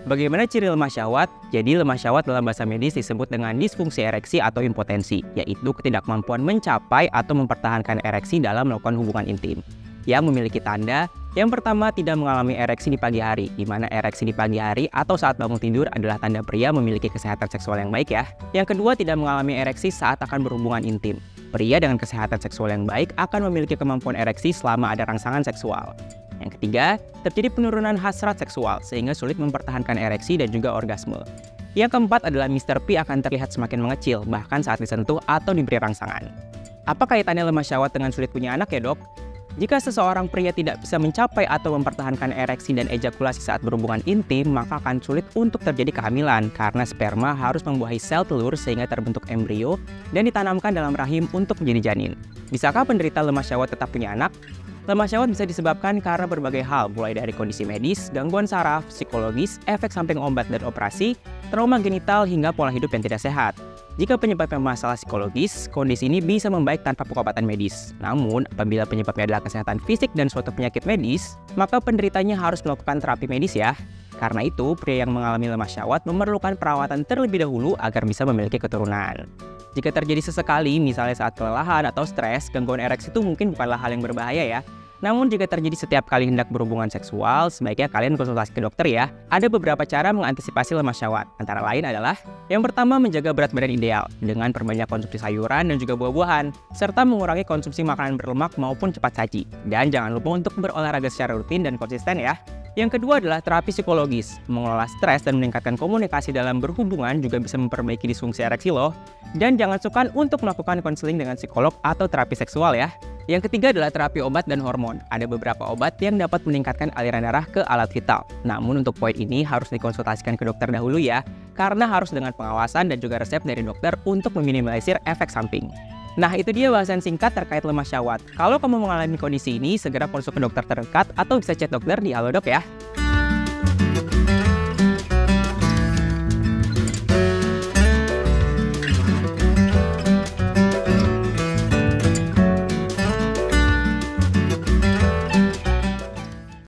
Bagaimana ciri lemah syahwat? Jadi lemah syahwat dalam bahasa medis disebut dengan disfungsi ereksi atau impotensi, yaitu ketidakmampuan mencapai atau mempertahankan ereksi dalam melakukan hubungan intim. Yang memiliki tanda, yang pertama tidak mengalami ereksi di pagi hari, di mana ereksi di pagi hari atau saat bangun tidur adalah tanda pria memiliki kesehatan seksual yang baik ya. Yang kedua tidak mengalami ereksi saat akan berhubungan intim. Pria dengan kesehatan seksual yang baik akan memiliki kemampuan ereksi selama ada rangsangan seksual. Yang ketiga, terjadi penurunan hasrat seksual sehingga sulit mempertahankan ereksi dan juga orgasme. Yang keempat adalah Mr. P akan terlihat semakin mengecil bahkan saat disentuh atau diberi rangsangan. Apa kaitannya lemah syahwat dengan sulit punya anak ya dok? Jika seseorang pria tidak bisa mencapai atau mempertahankan ereksi dan ejakulasi saat berhubungan intim, maka akan sulit untuk terjadi kehamilan karena sperma harus membuahi sel telur sehingga terbentuk embrio dan ditanamkan dalam rahim untuk menjadi janin. Bisakah penderita lemah syahwat tetap punya anak? Lemah syahwat bisa disebabkan karena berbagai hal, mulai dari kondisi medis, gangguan saraf, psikologis, efek samping obat dan operasi, trauma genital, hingga pola hidup yang tidak sehat. Jika penyebabnya masalah psikologis, kondisi ini bisa membaik tanpa pengobatan medis. Namun, apabila penyebabnya adalah kesehatan fisik dan suatu penyakit medis, maka penderitanya harus melakukan terapi medis ya. Karena itu, pria yang mengalami lemah syahwat memerlukan perawatan terlebih dahulu agar bisa memiliki keturunan. Jika terjadi sesekali, misalnya saat kelelahan atau stres, gangguan ereksi itu mungkin bukanlah hal yang berbahaya ya. Namun jika terjadi setiap kali hendak berhubungan seksual, sebaiknya kalian konsultasi ke dokter ya. Ada beberapa cara mengantisipasi lemah syahwat. Antara lain adalah, yang pertama menjaga berat badan ideal dengan perbanyak konsumsi sayuran dan juga buah-buahan, serta mengurangi konsumsi makanan berlemak maupun cepat saji. Dan jangan lupa untuk berolahraga secara rutin dan konsisten ya. Yang kedua adalah terapi psikologis. Mengelola stres dan meningkatkan komunikasi dalam berhubungan juga bisa memperbaiki disfungsi ereksi loh. Dan jangan sukar untuk melakukan konseling dengan psikolog atau terapi seksual ya. Yang ketiga adalah terapi obat dan hormon. Ada beberapa obat yang dapat meningkatkan aliran darah ke alat vital. Namun untuk poin ini harus dikonsultasikan ke dokter dahulu ya, karena harus dengan pengawasan dan juga resep dari dokter untuk meminimalisir efek samping. Nah itu dia bahasan singkat terkait lemah syahwat. Kalau kamu mengalami kondisi ini, segera konsul ke dokter terdekat atau bisa chat dokter di Halodoc ya.